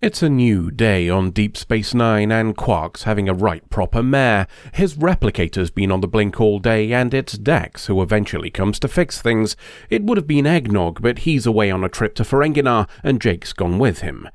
It's a new day on Deep Space Nine, and Quark's having a right proper mare. His replicator's been on the blink all day, and it's Dax who eventually comes to fix things. It would have been Eggnog, but he's away on a trip to Ferenginar, and Jake's gone with him.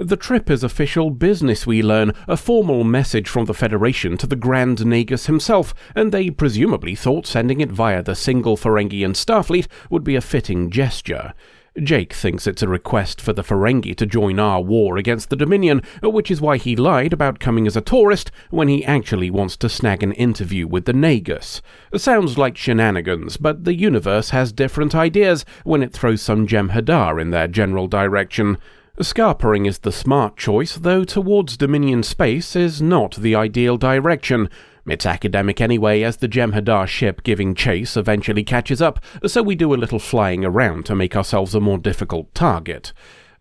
The trip is official business, we learn, a formal message from the Federation to the Grand Nagus himself, and they presumably thought sending it via the single Ferengian Starfleet would be a fitting gesture. Jake thinks it's a request for the Ferengi to join our war against the Dominion, which is why he lied about coming as a tourist when he actually wants to snag an interview with the Nagus. Sounds like shenanigans, but the universe has different ideas when it throws some Jem'Hadar in their general direction. Scarpering is the smart choice, though towards Dominion space is not the ideal direction. It's academic anyway, as the Jem'Hadar ship giving chase eventually catches up, so we do a little flying around to make ourselves a more difficult target.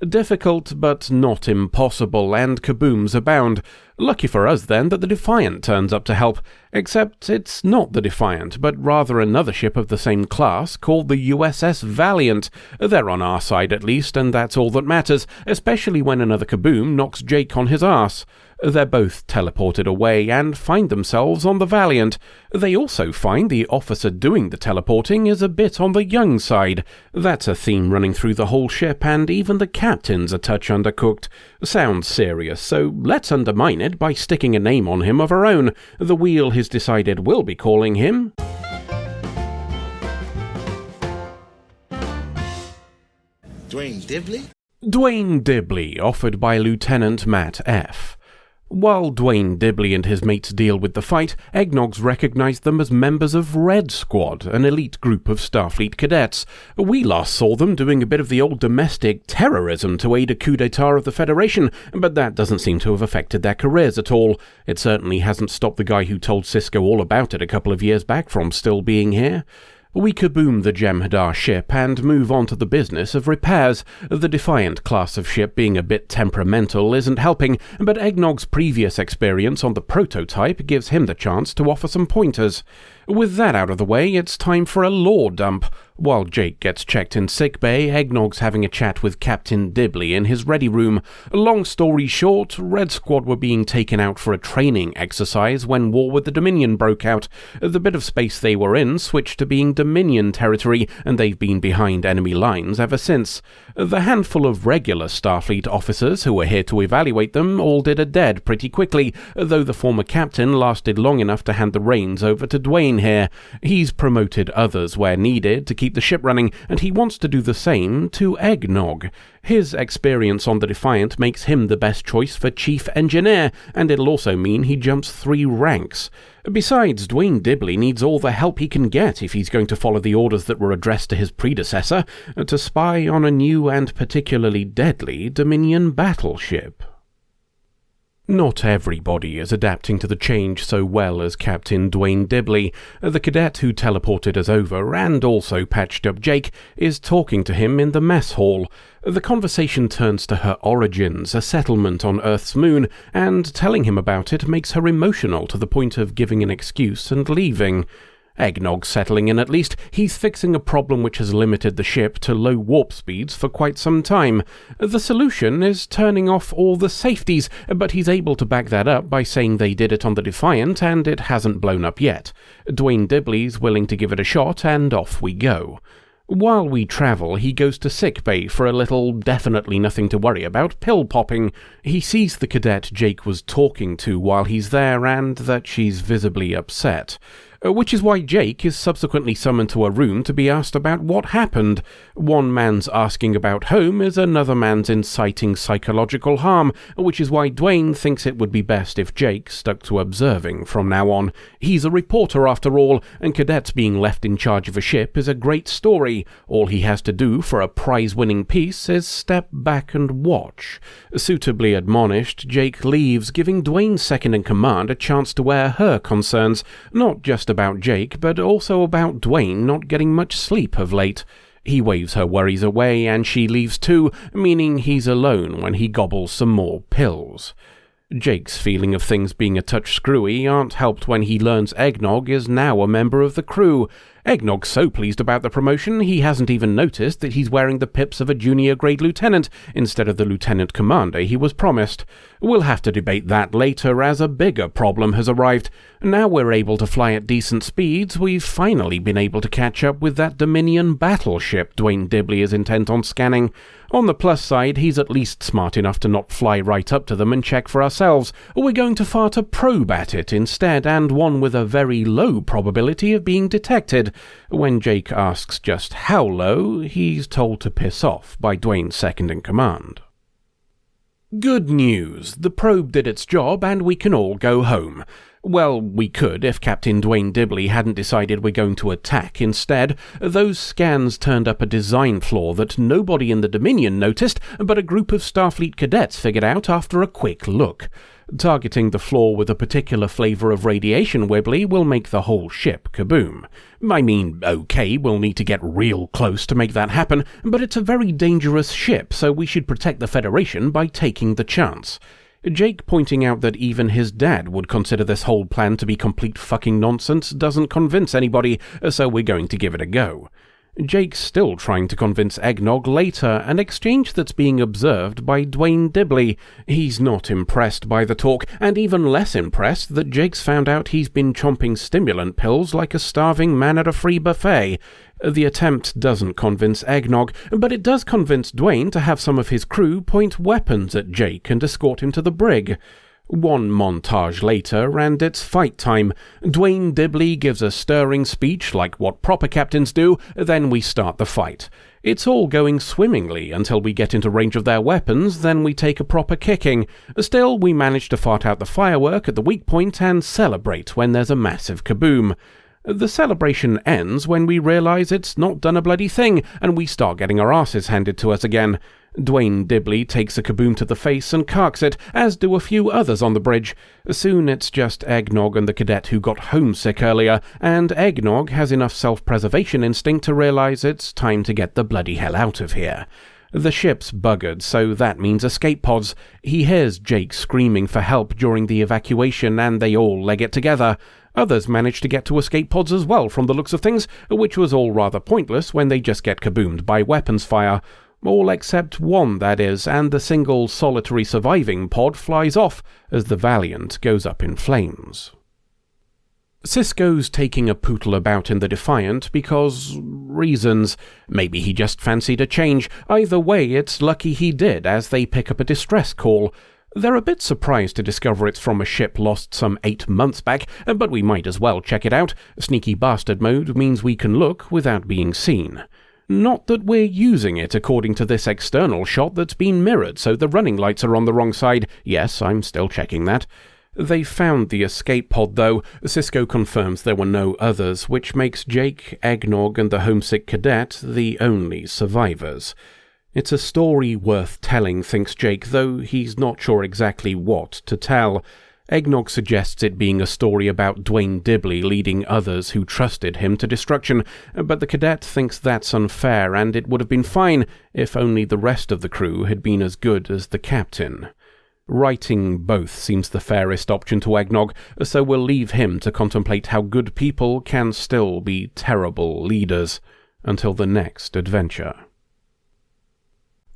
Difficult, but not impossible, and kabooms abound. Lucky for us, then, that the Defiant turns up to help. Except it's not the Defiant, but rather another ship of the same class called the USS VALIANT. They're on our side at least, and that's all that matters, especially when another kaboom knocks Jake on his arse. They're both teleported away and find themselves on the Valiant. They also find the officer doing the teleporting is a bit on the young side. That's a theme running through the whole ship, and even the captain's a touch undercooked. Sounds serious, so let's undermine it by sticking a name on him of our own. The wheel has decided we'll be calling him Dwayne Dibley? Dwayne Dibley, offered by Lieutenant Matt F. While Dwayne Dibley and his mates deal with the fight, Eggnog's recognized them as members of Red Squad, an elite group of Starfleet cadets. We last saw them doing a bit of the old domestic terrorism to aid a coup d'etat of the Federation, but that doesn't seem to have affected their careers at all. It certainly hasn't stopped the guy who told Cisco all about it a couple of years back from still being here. We kaboom the Jem'Hadar ship and move on to the business of repairs. The Defiant class of ship being a bit temperamental isn't helping, but Eggnog's previous experience on the prototype gives him the chance to offer some pointers. With that out of the way, it's time for a lore dump. While Jake gets checked in sickbay, Eggnog's having a chat with Captain Dibley in his ready room. Long story short, Red Squad were being taken out for a training exercise when war with the Dominion broke out. The bit of space they were in switched to being Dominion territory, and they've been behind enemy lines ever since. The handful of regular Starfleet officers who were here to evaluate them all did a dead pretty quickly, though the former captain lasted long enough to hand the reins over to Dwayne here. He's promoted others where needed to keep the ship running, and he wants to do the same to Eggnog. His experience on the Defiant makes him the best choice for chief engineer, and it'll also mean he jumps 3 ranks. Besides, Dwayne Dibley needs all the help he can get if he's going to follow the orders that were addressed to his predecessor, to spy on a new and particularly deadly Dominion battleship. Not everybody is adapting to the change so well as Captain Dwayne Dibley. The cadet who teleported us over and also patched up Jake is talking to him in the mess hall. The conversation turns to her origins, a settlement on Earth's moon, and telling him about it makes her emotional to the point of giving an excuse and leaving. Eggnog's settling in at least. He's fixing a problem which has limited the ship to low warp speeds for quite some time. The solution is turning off all the safeties, but he's able to back that up by saying they did it on the Defiant and it hasn't blown up yet. Dwayne Dibley's willing to give it a shot, and off we go. While we travel, he goes to sickbay for a little, definitely nothing to worry about, pill popping. He sees the cadet Jake was talking to while he's there, and that she's visibly upset. Which is why Jake is subsequently summoned to a room to be asked about what happened. One man's asking about home is another man's inciting psychological harm, which is why Dwayne thinks it would be best if Jake stuck to observing from now on. He's a reporter after all, and cadets being left in charge of a ship is a great story. All he has to do for a prize-winning piece is step back and watch. Suitably admonished, Jake leaves, giving Dwayne's second-in-command a chance to air her concerns, not just about Jake, but also about Dwayne not getting much sleep of late. He waves her worries away, and she leaves too, meaning he's alone when he gobbles some more pills. Jake's feeling of things being a touch screwy aren't helped when he learns Eggnog is now a member of the crew. Eggnog's so pleased about the promotion, he hasn't even noticed that he's wearing the pips of a junior grade lieutenant instead of the lieutenant commander he was promised. We'll have to debate that later, as a bigger problem has arrived. Now we're able to fly at decent speeds, we've finally been able to catch up with that Dominion battleship Dwayne Dibley is intent on scanning. On the plus side, he's at least smart enough to not fly right up to them and check for ourselves. We're going to fire a probe at it instead, and one with a very low probability of being detected. When Jake asks just how low, he's told to piss off by Dwayne's second-in-command. Good news. The probe did its job and we can all go home. Well, we could if Captain Dwayne Dibley hadn't decided we're going to attack instead. Those scans turned up a design flaw that nobody in the Dominion noticed, but a group of Starfleet cadets figured out after a quick look. Targeting the flaw with a particular flavour of radiation wibbly will make the whole ship kaboom. I mean, okay, we'll need to get real close to make that happen, but it's a very dangerous ship, so we should protect the Federation by taking the chance. Jake pointing out that even his dad would consider this whole plan to be complete fucking nonsense doesn't convince anybody, so we're going to give it a go. Jake's still trying to convince Eggnog later, an exchange that's being observed by Dwayne Dibley. He's not impressed by the talk, and even less impressed that Jake's found out he's been chomping stimulant pills like a starving man at a free buffet. The attempt doesn't convince Eggnog, but it does convince Dwayne to have some of his crew point weapons at Jake and escort him to the brig. One montage later, and it's fight time. Dwayne Dibley gives a stirring speech like what proper captains do, then we start the fight. It's all going swimmingly until we get into range of their weapons, then we take a proper kicking. Still, we manage to fart out the firework at the weak point and celebrate when there's a massive kaboom. The celebration ends when we realise it's not done a bloody thing, and we start getting our asses handed to us again. Dwayne Dibley takes a kaboom to the face and carks it, as do a few others on the bridge. Soon it's just Eggnog and the cadet who got homesick earlier, and Eggnog has enough self-preservation instinct to realise it's time to get the bloody hell out of here. The ship's buggered, so that means escape pods. He hears Jake screaming for help during the evacuation, and they all leg it together. Others manage to get to escape pods as well from the looks of things, which was all rather pointless when they just get kaboomed by weapons fire. All except one, that is, and the single solitary surviving pod flies off as the Valiant goes up in flames. Sisko's taking a pootle about in the Defiant because reasons. Maybe he just fancied a change. Either way, it's lucky he did, as they pick up a distress call. They're a bit surprised to discover it's from a ship lost some 8 months back, but we might as well check it out. Sneaky bastard mode means we can look without being seen. Not that we're using it according to this external shot that's been mirrored, so the running lights are on the wrong side. Yes, I'm still checking that. They found the escape pod, though. Sisko confirms there were no others, which makes Jake, Eggnog, and the homesick cadet the only survivors. It's a story worth telling, thinks Jake, though he's not sure exactly what to tell. Eggnog suggests it being a story about Dwayne Dibley leading others who trusted him to destruction, but the cadet thinks that's unfair, and it would have been fine if only the rest of the crew had been as good as the captain. Writing both seems the fairest option to Eggnog, so we'll leave him to contemplate how good people can still be terrible leaders until the next adventure.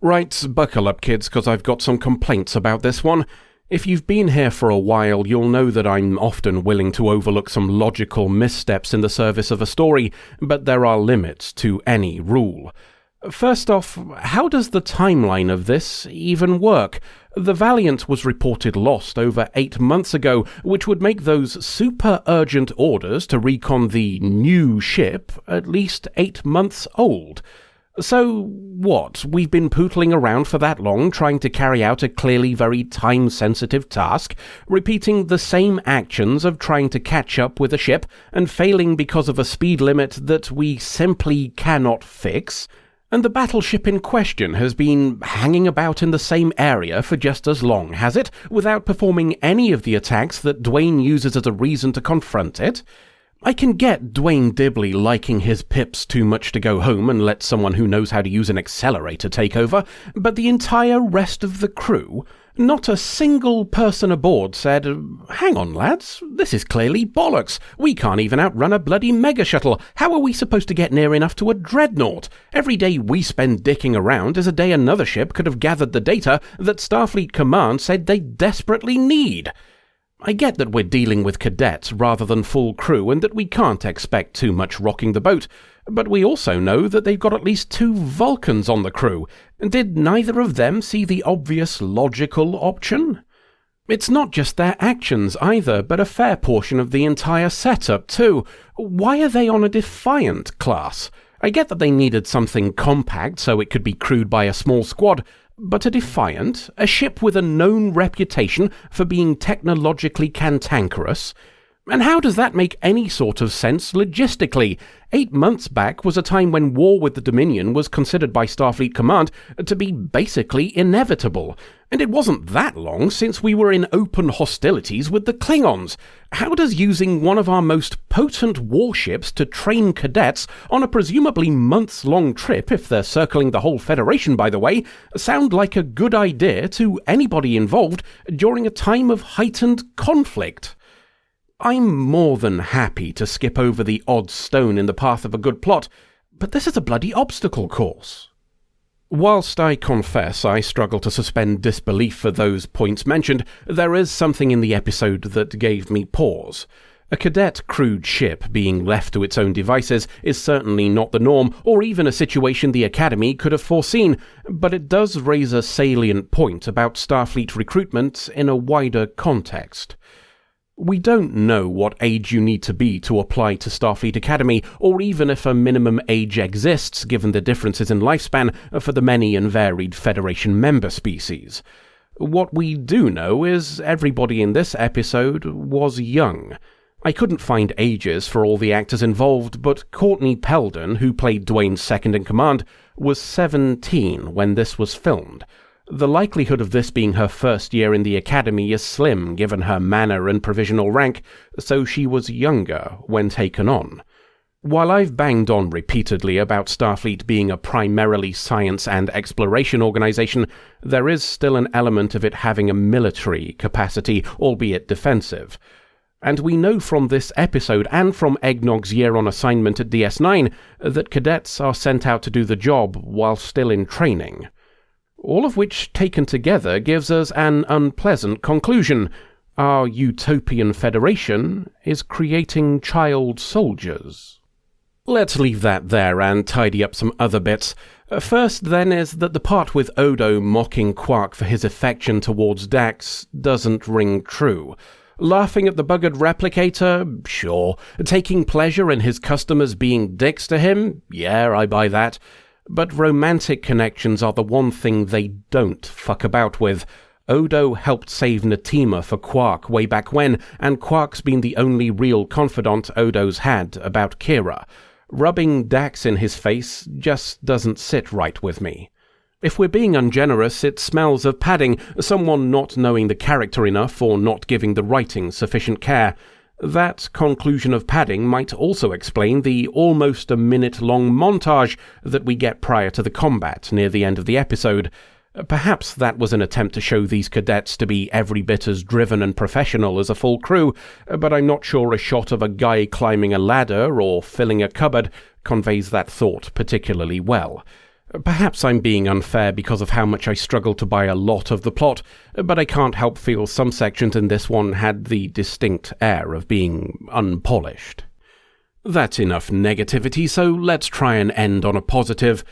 Right, buckle up kids, 'cause I've got some complaints about this one. If you've been here for a while, you'll know that I'm often willing to overlook some logical missteps in the service of a story, but there are limits to any rule. First off, how does the timeline of this even work? The Valiant was reported lost over 8 months ago, which would make those super urgent orders to recon the new ship at least 8 months old. So, what, we've been pootling around for that long trying to carry out a clearly very time-sensitive task, repeating the same actions of trying to catch up with a ship and failing because of a speed limit that we simply cannot fix? And the battleship in question has been hanging about in the same area for just as long, has it, without performing any of the attacks that Dwayne uses as a reason to confront it? I can get Dwayne Dibley liking his pips too much to go home and let someone who knows how to use an accelerator take over, but the entire rest of the crew, Not a single person aboard said, "Hang on, lads, this is clearly bollocks. We can't even outrun a bloody mega shuttle. How are we supposed to get near enough to a dreadnought? Every day we spend dicking around is a day another ship could have gathered the data that Starfleet Command said they desperately need." I get that we're dealing with cadets rather than full crew and that we can't expect too much rocking the boat, but we also know that they've got at least 2 Vulcans on the crew. Did neither of them see the obvious logical option? It's not just their actions either, but a fair portion of the entire setup too. Why are they on a Defiant class? I get that they needed something compact so it could be crewed by a small squad, but a Defiant, a ship with a known reputation for being technologically cantankerous? And how does that make any sort of sense logistically? 8 months back was a time when war with the Dominion was considered by Starfleet Command to be basically inevitable. And it wasn't that long since we were in open hostilities with the Klingons. How does using one of our most potent warships to train cadets on a presumably months-long trip, if they're circling the whole Federation by the way, sound like a good idea to anybody involved during a time of heightened conflict? I'm more than happy to skip over the odd stone in the path of a good plot, but this is a bloody obstacle course. Whilst I confess I struggle to suspend disbelief for those points mentioned, there is something in the episode that gave me pause. A cadet-crewed ship being left to its own devices is certainly not the norm, or even a situation the Academy could have foreseen, but it does raise a salient point about Starfleet recruitment in a wider context. We don't know what age you need to be to apply to Starfleet Academy, or even if a minimum age exists given the differences in lifespan for the many and varied Federation member species. What we do know is everybody in this episode was young. I couldn't find ages for all the actors involved, but Courtney Peldon, who played Dwayne's second-in-command, was 17 when this was filmed. The likelihood of this being her first year in the Academy is slim given her manner and provisional rank, so she was younger when taken on. While I've banged on repeatedly about Starfleet being a primarily science and exploration organization, there is still an element of it having a military capacity, albeit defensive. And we know from this episode and from Eggnog's year on assignment at DS9 that cadets are sent out to do the job while still in training. All of which, taken together, gives us an unpleasant conclusion. Our utopian Federation is creating child soldiers. Let's leave that there and tidy up some other bits. First, then, is that the part with Odo mocking Quark for his affection towards Dax doesn't ring true. Laughing at the buggered replicator? Sure. Taking pleasure in his customers being dicks to him? Yeah, I buy that. But romantic connections are the one thing they don't fuck about with. Odo helped save Natima for Quark way back when, and Quark's been the only real confidant Odo's had about Kira. Rubbing Dax in his face just doesn't sit right with me. If we're being ungenerous, it smells of padding, someone not knowing the character enough or not giving the writing sufficient care. That conclusion of padding might also explain the almost a minute-long montage that we get prior to the combat near the end of the episode. Perhaps that was an attempt to show these cadets to be every bit as driven and professional as a full crew, but I'm not sure a shot of a guy climbing a ladder or filling a cupboard conveys that thought particularly well. Perhaps I'm being unfair because of how much I struggle to buy a lot of the plot, but I can't help feel some sections in this one had the distinct air of being unpolished. That's enough negativity, so let's try and end on a positive.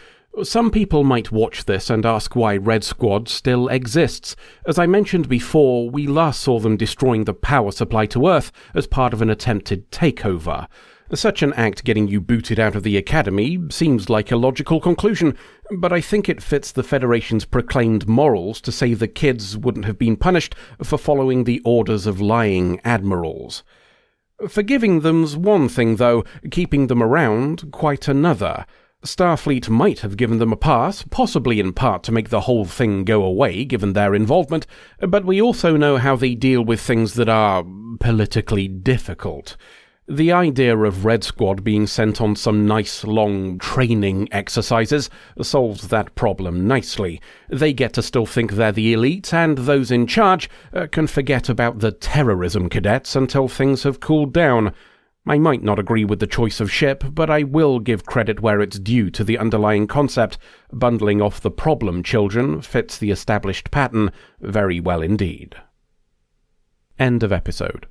Some people might watch this and ask why Red Squad still exists. As I mentioned before, we last saw them destroying the power supply to Earth as part of an attempted takeover. Such an act getting you booted out of the Academy seems like a logical conclusion, but I think it fits the Federation's proclaimed morals to say the kids wouldn't have been punished for following the orders of lying admirals. Forgiving them's one thing, though, keeping them around quite another. Starfleet might have given them a pass, possibly in part to make the whole thing go away given their involvement, but we also know how they deal with things that are politically difficult. The idea of Red Squad being sent on some nice long training exercises solves that problem nicely. They get to still think they're the elite, and those in charge can forget about the terrorism cadets until things have cooled down. I might not agree with the choice of ship, but I will give credit where it's due to the underlying concept. Bundling off the problem children fits the established pattern very well indeed. End of episode.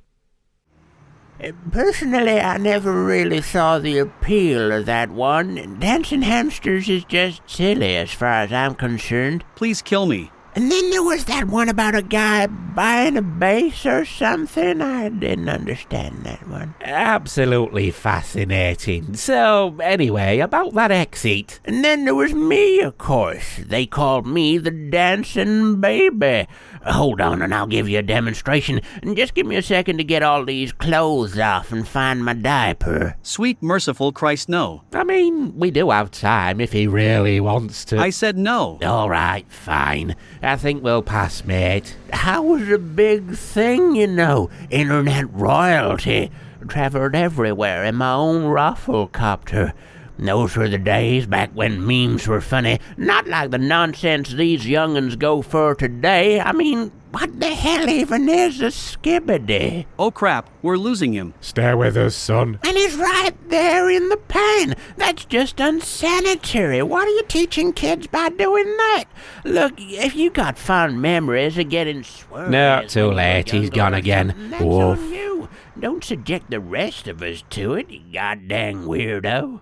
Personally, I never really saw the appeal of that one. Dancing hamsters is just silly as far as I'm concerned. Please kill me. And then there was that one about a guy buying a base or something. I didn't understand that one. Absolutely fascinating. So, anyway, about that exit. And then there was me, of course. They called me the dancing baby. Hold on and I'll give you a demonstration. And just give me a second to get all these clothes off and find my diaper. Sweet merciful Christ, no. I mean, we do have time if he really wants to. I said no. All right, fine. I think we'll pass, mate. I was a big thing, you know. Internet royalty. Traveled everywhere in my own Rafflecopter. Those were the days back when memes were funny. Not like the nonsense these young'uns go for today. I mean, what the hell even is a skibbity? Oh crap, we're losing him. Stay with us, son. And he's right there in the pan. That's just unsanitary. What are you teaching kids by doing that? Look, if you got fond memories of getting swerved... No, too late. He's gone again. That's on you. Don't subject the rest of us to it, you goddamn weirdo.